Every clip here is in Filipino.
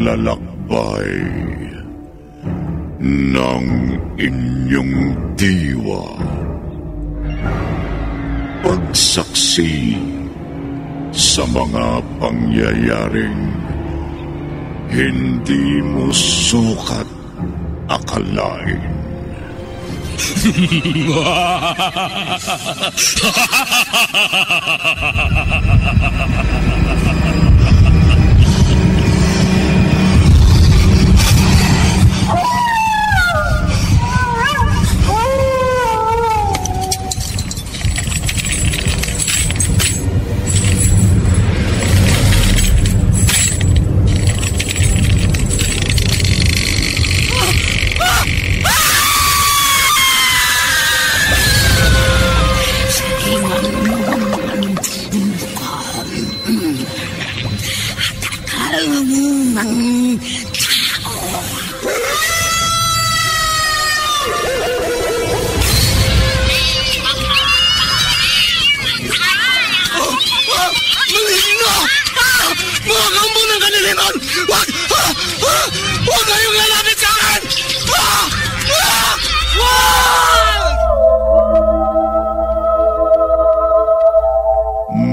paglalakbay ng inyong diwa. Pagsaksi sa mga pangyayaring hindi mo sukat akalain.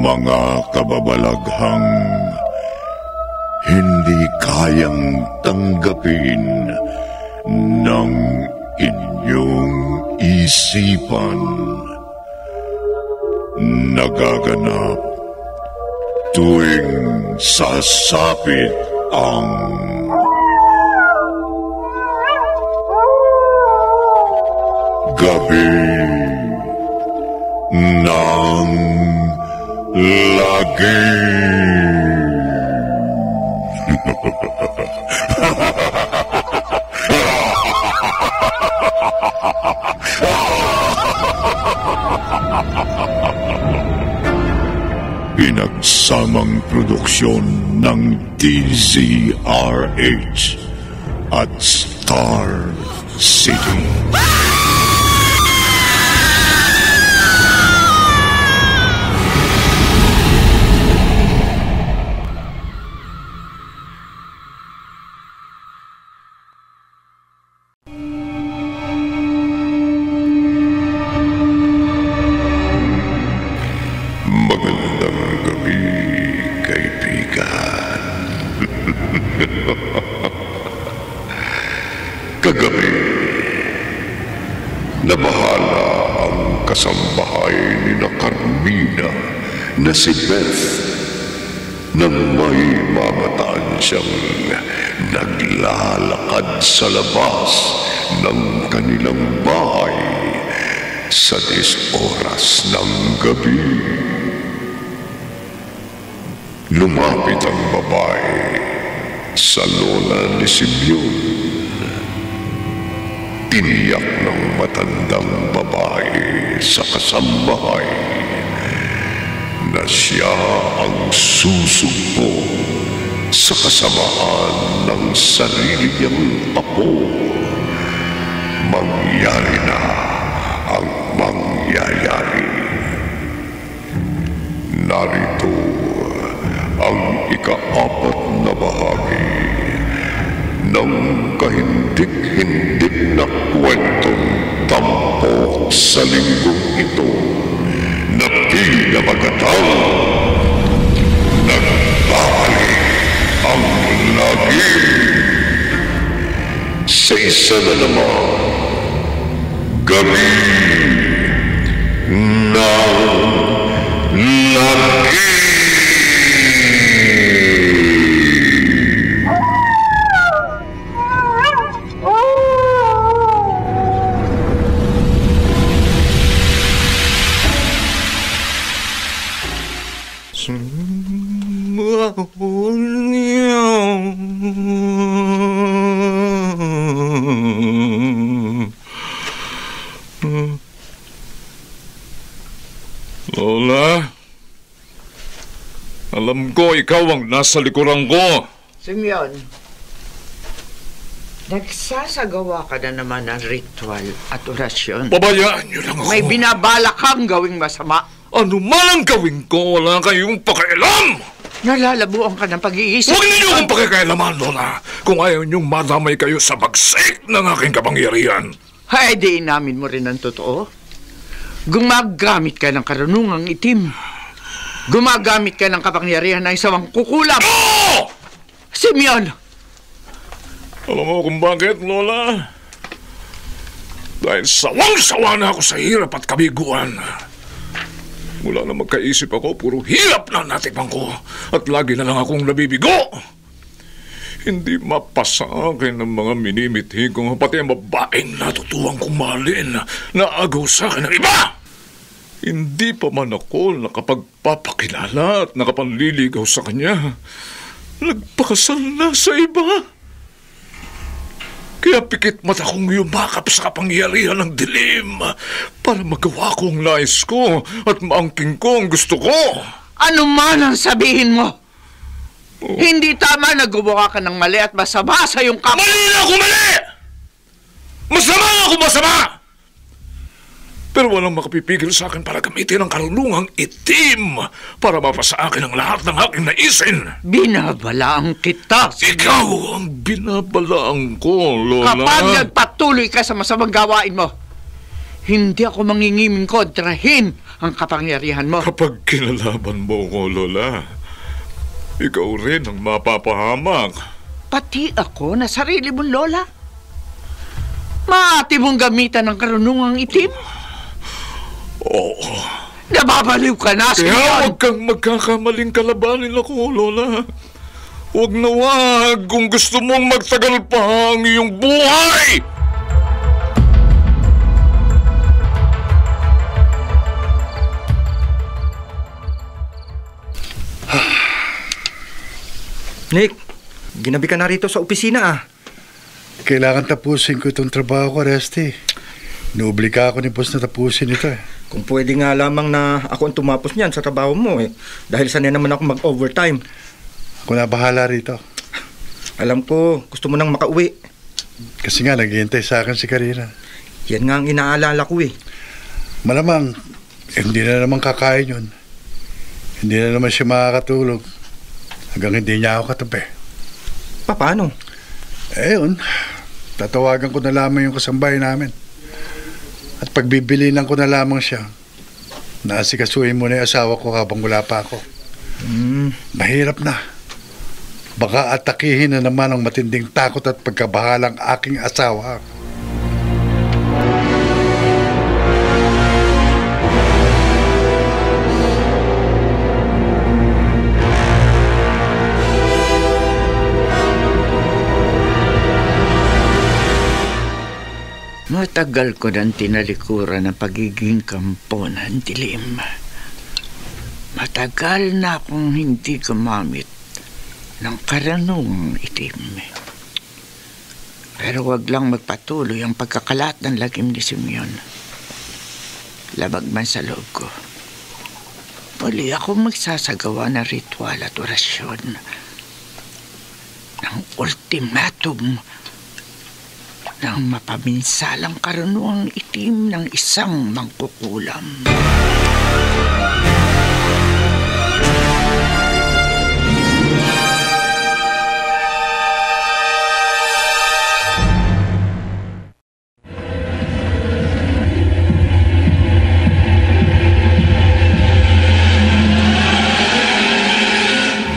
Mga kababalaghang hindi kayang tanggapin ng inyong isipan, nagaganap tuwing sasapit ang gabi ng lagi. Pinagsamang produksyon ng DZRH at Star City. Kagabi, nabahala ang kasambahay ni na Carmina na si Beth nang may mamataan siyang naglalakad sa labas ng kanilang bahay sa 10 oras ng gabi. Lumapit ang babae sa lola ni Simeon. Tiniyak ng matandang babae sa kasambahay na siya ang susugpo sa kasamaan ng sarili niyang apo. Mangyari na ang mangyayari. Narito ang ika-4 na bahagi ng kahindik-hindik na kwentong tampok sa linggong ito na pinamagatang Nagbabalik ang Lagi. Sa isa na naman Gabi ng Lagi. Lola, alam ko ikaw ang nasa likuran ko. Simeon, nagsasagawa ka na naman ng ritual at orasyon. Pabayaan niyo lang ako. May binabala kang gawing masama. Ano man ang gawin ko, wala kayong pakialam! Nalalabuan ka ng pag-iisip. Huwag ninyo akong pakikialaman, Lola, kung ayaw niyong madamay kayo sa bagsik ng aking kapangyarihan. Ay, di inamin mo rin ang totoo. Gumagamit ka ng karunungang itim. Gumagamit ka ng kapangyarihan ng isang kukulam. Oh! Simeon! Alam mo kung bakit, Lola? Dahil sawang-sawa na ako sa hirap at kabiguan. Mula na magkaisip ako, puro hirap na natikman ko. At lagi na lang akong nabibigo. Hindi mapasa akin ng mga minimithi ko, pati ang babaeng natutuwang kumalin na agaw sa akin ng iba. Hindi pa man ako nakapagpapakilala at nakapanliligaw sa kanya. Nagpakasal na sa iba. Kaya pikit mata kong yumakap sa kapangyarihan ng dilim para magawa ko ang nais ko at maangking ko ang gusto ko. Ano man ang sabihin mo? Oh. Hindi tama na gumawa ka ng mali at masama sa iyong kapwa. Mali na ako mali! Masama ako masama! Pero walang makapipigil sa akin para gamitin ang karunungang itim para mapasa akin ang lahat ng aking naisin. Binabalaan kita. Ikaw ang binabalaan ko, Lola. Kapag nagpatuloy ka sa masamang gawain mo, hindi ako mangingiming kontrahin ang kapangyarihan mo. Kapag kinalaban mo ko, Lola, ikaw rin ang mapapahamak. Pati ako na sarili mong Lola? Maati mong gamitan ng karunungang itim? Oo. Nababaliw ka na, Simeon! Kaya huwag kang magkakamaling kalabanin ako, Lola. Huwag na wag kung gusto mong magtagal pa ang iyong buhay! Nick, ginabi ka na rito sa opisina ah. Kailangan tapusin ko itong trabaho ko, Rusty. Nuobliga ako ni boss na tapusin ito eh. Kung pwede nga lamang na ako ang tumapos niyan sa trabaho mo eh. Dahil sanay naman ako mag-overtime. Ako na bahala rito. Alam ko, gusto mo nang makauwi. Kasi nga, naghihintay sa akin si Karina. Yan nga ang inaalala ko eh. Malamang, hindi na naman kakain yun. Hindi na naman siya makakatulog. Hanggang hindi niya ako katabi. Paano? Eh yun, tatawagan ko na lamang yung kasambahay namin. At pagbibilinan ko na lamang siya, naasikasuhin mo na yung asawa ko habang wala pa ako. Mahirap na. Baka atakihin na naman ang matinding takot at pagkabahalang aking asawa. Matagal ko nang tinalikuran ang pagiging kampo ng dilim. Matagal na akong hindi gumamit ng karunungang itim. Pero wag lang magpatuloy ang pagkakalat ng lagim ni Simeon. Labag man sa loob ko. Muli akong magsasagawa ng ritual at orasyon ng ultimatum ng mapaminsalang karunungang itim ng isang mangkukulam.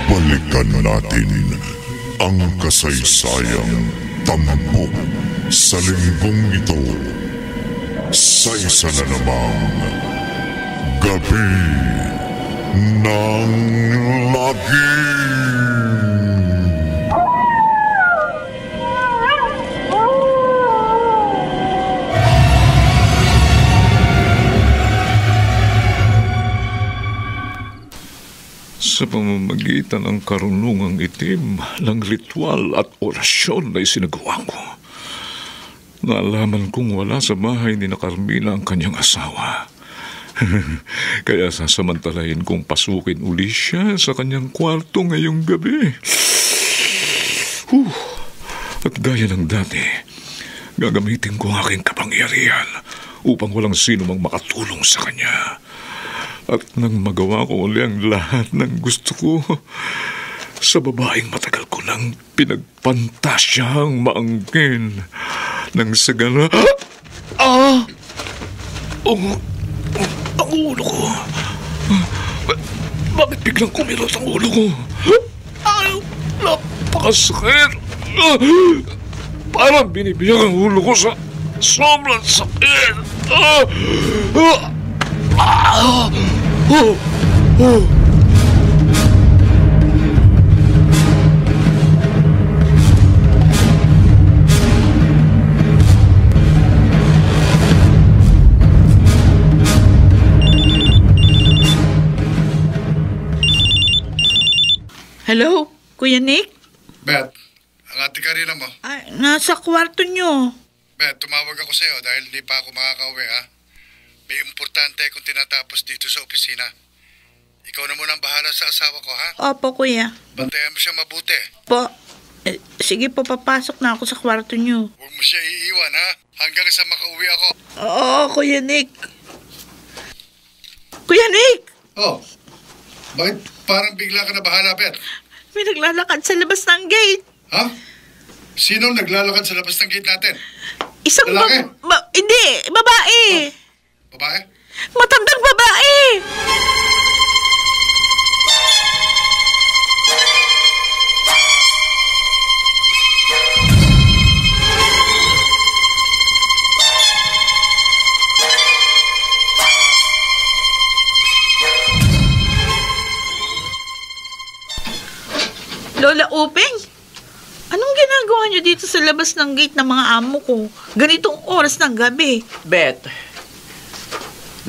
Balikan natin ang kasaysayang tampok sa linggong ito sa isa na namang Gabi ng Lagim. Sa pamamagitan ng karunungang itim ng ritual at orasyon na isinagawa ko, naalaman kong wala sa bahay ni na Carmina ang kanyang asawa. Kaya sasamantalahin kong pasukin uli siya sa kanyang kwarto ngayong gabi. At gaya ng dati, gagamitin ko ang aking kapangyarihan upang walang sino mang makatulong sa kanya. At nang magawa ko uli ang lahat ng gusto ko sa babaeng matagal ko nang pinagpantasyang maangkin nang sa gana... Ang ulo ko. Bakit biglang kumilos ang ulo ko? Ay, napakasakit. Parang binibiyag ang ulo ko sa sobrang sakit. Hello, Kuya Nick? Bet, ang ate Karina mo. Ay, nasa kwarto nyo. Bet, tumawag ako sa'yo dahil di pa ako makakauwi, ha? May importante akong tinatapos dito sa opisina. Ikaw na muna ang bahala sa asawa ko, ha? Opo, Kuya. Bantayan mo siya mabuti. Po. Sige po, papasok na ako sa kwarto nyo. Huwag mo siya iiwan, ha? Hanggang sa makauwi ako. Oo, Kuya Nick. Kuya Nick! Oh, bakit parang bigla ka na bahala, Bet? May naglalakad sa labas ng gate. Ha? Sino naglalakad sa labas ng gate natin? Isang Lalaki? hindi, babae. Babae? Matandang babae. Lola Uping, anong ginagawa niyo dito sa labas ng gate ng mga amo ko? Ganitong oras ng gabi. Bet,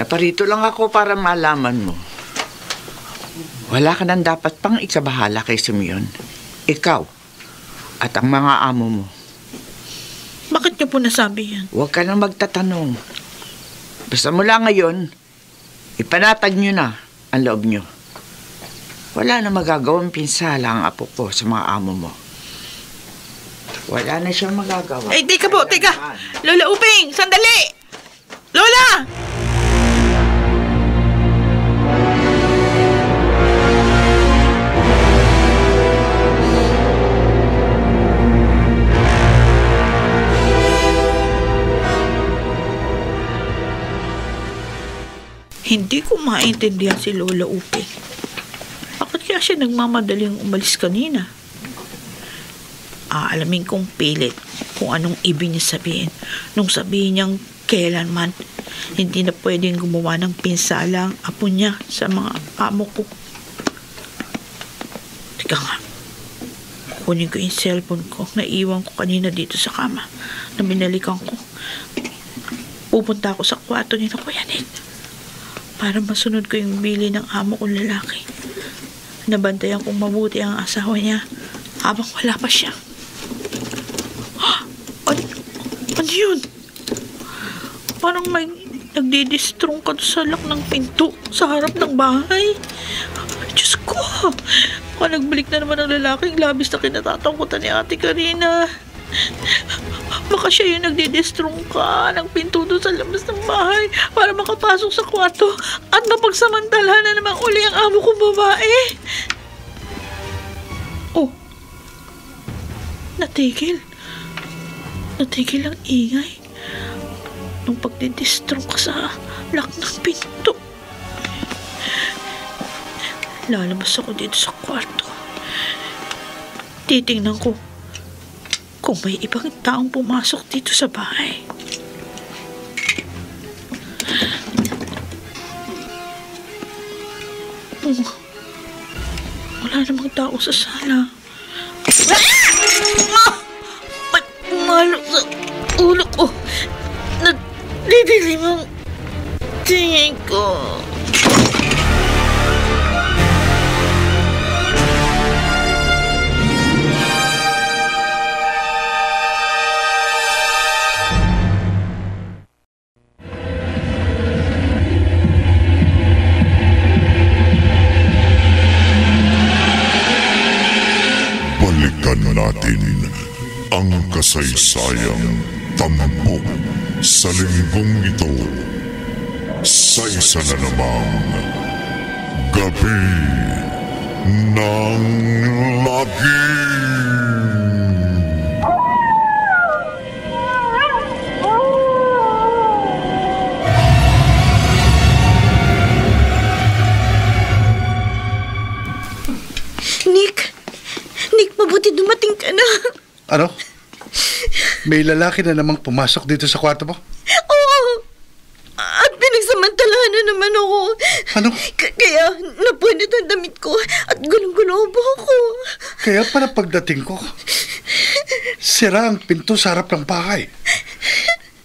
naparito lang ako para malaman mo. Wala ka nang dapat pang ikabahala kay Simeon. Ikaw at ang mga amo mo. Bakit niyo po nasabi yan? Huwag ka nang magtatanong. Basta mula ngayon, ipanatag niyo na ang loob niyo. Wala na magagawang pinsala ang apo ko sa mga amo mo. Wala na siyang magagawa. Ay, teka po, teka. Lola Uping, sandali! Lola! Hindi ko maintindihan si Lola Uping. Bakit kaya siya nagmamadaling umalis kanina? Aalamin kong pilit kung anong ibig niya sabihin nung sabihin niyang kailanman hindi na pwedeng gumawa ng pinsala ang apo niya sa mga amo ko. Teka nga, kunin ko yung cellphone ko na iwan ko kanina dito sa kama na binalikan ko. Pupunta ako sa kwarto ni na Kuya Nick para masunod ko yung bili ng amo kong lalaki. Nabantayan kong mabuti ang asawa niya habang wala pa siya. Ano yun? Parang may nagdidistrong ka sa lock ng pinto sa harap ng bahay. Diyos ko! Baka nagbalik na naman ang lalaking labis na kinatatakutan ni Ate Karina. Baka siya yung nagdidistrong ka ng pinto doon sa labas ng bahay para makapasok sa kwarto at mapagsamantala na naman uli ang amo kong babae. Oh, natigil. Natigil ang ingay nung pagdidistrong ka sa lock ng pinto. Lalabas ako dito sa kwarto. Titingnan ko kung may ibang taong pumasok dito sa bahay. Wala namang tao sa sala. May pumalok sa ulo ko. Nagdidilim ang tingin ko. Balikan natin ang kasaysayang tampok sa linggong ito sa isa na namang Gabi ng Lagim. Nick, mabuti dumating ka na. Ano? May lalaki na namang pumasok dito sa kwarto mo? Oo. At pinagsamantalahan na naman ako. Ano? Kaya napunit ang damit ko at gulong-gulobo ako. Kaya pala pagdating ko, sira ang pinto sa harap ng bahay.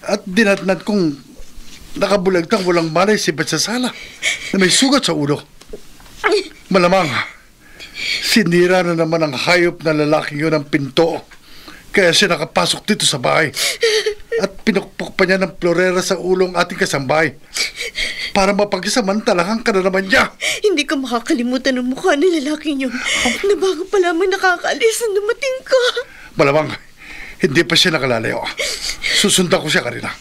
At dinatnat kong nakabulagtang walang malay si Beth sa sala na may sugat sa ulo. Malamang, sinira na naman ang hayop na lalaking yun ang pinto. Kaya siya nakapasok dito sa bahay. At pinukpok pa niya ng florera sa ulong ating kasambahay. Para mapagsamantalahan ka na naman niya. Hindi ko makakalimutan ang mukha ng lalaking yun na bago pa lamang nakakaalis na dumating ka. Malamang, hindi pa siya nakalalayo. Susundan ko siya kanina.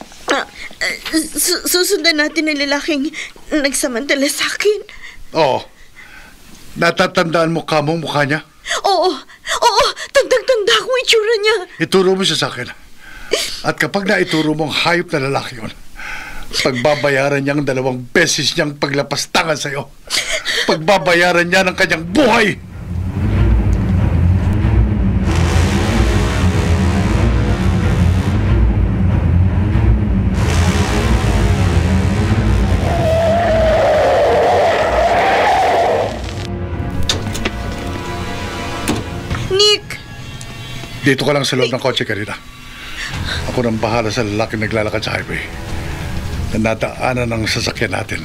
Susundan natin ang lalaking nagsamantala sa akin. Oo. Natatandaan mo kamong mukha niya? Oo, tandang-tanda ko itsura niya. Ituro mo siya sa akin. At kapag naituro mo ang hayop na lalaki yun, pagbabayaran niya ang 2 beses niyang paglapastangan sa'yo. Pagbabayaran niya ng kanyang buhay. Dito ka lang sa loob ng kotse, Karina. Ako nang bahala sa lalaking naglalakad sa highway na nadaanan ng sasakyan natin.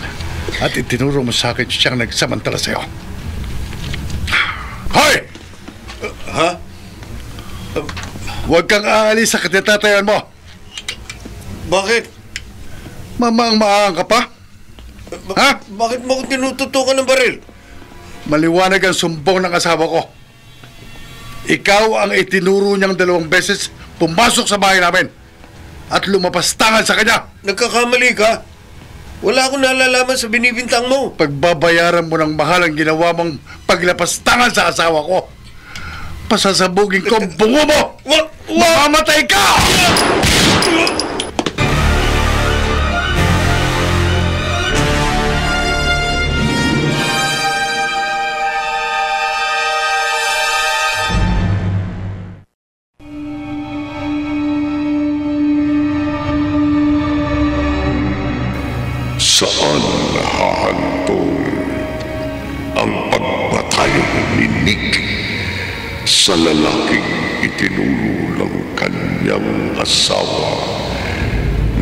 At itinuro mo sa akin siyang nagsamantala sa'yo. Hoy! Ha? Huwag kang aalis sa katatatayan mo. Bakit? Mamaang-maang ka pa? Ha? Bakit mo ko tinututukan ng baril? Maliwanag ang sumbong ng asawa ko. Ikaw ang itinuro niyang 2 beses pumasok sa bahay namin at lumapastangan sa kanya. Nagkakamali ka. Wala akong nalalaman sa binibintang mo. Pagbabayaran mo ng mahal ang ginawa mong paglapastangan sa asawa ko. Pasasabugin ko ang bungo mo! Mamamatay ka! Saan hahantong ang pagpatayo ni Nick sa lalaking itinuro ng kanyang asawa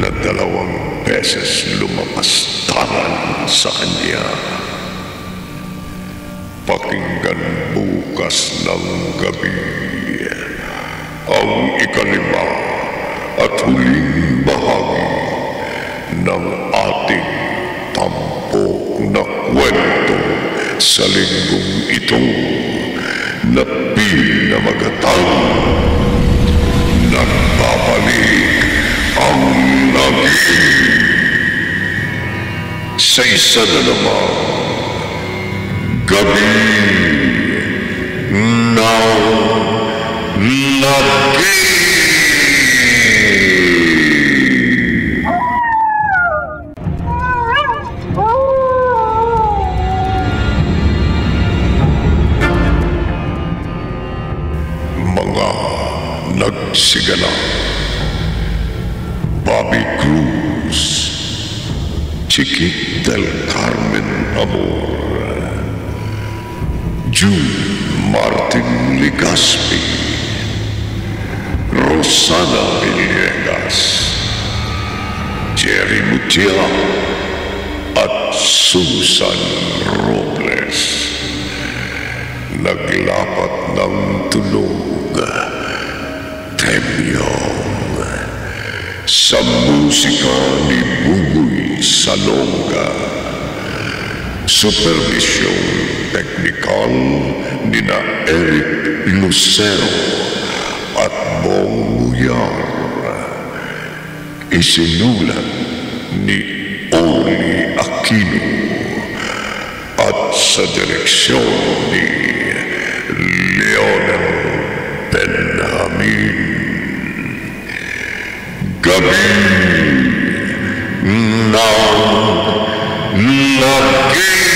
na 2 beses lumapastangan sa kanya? Pakinggan bukas ng gabi ang 5 at huling bahagi ng ating tampok na kwento sa linggong ito na pinamagatang Nagbabalik ang Lagim sa isa na namang Gabi ng Lagim. Nagsigala Bobby Cruz, Chiquit del Carmen Amor, June Martin Legaspi, Rosana Villegas, Jerry Mutia at Susan Robles. Naglapat ng tunog Temyong sa musika ni Bugoy Salonga. Supervision teknikal ni na Eric Lucero at Bong Muyar. Isinulat ni Oli Aquino at sa direksyon ni Leonel Benjamin. Gabi ng lagi.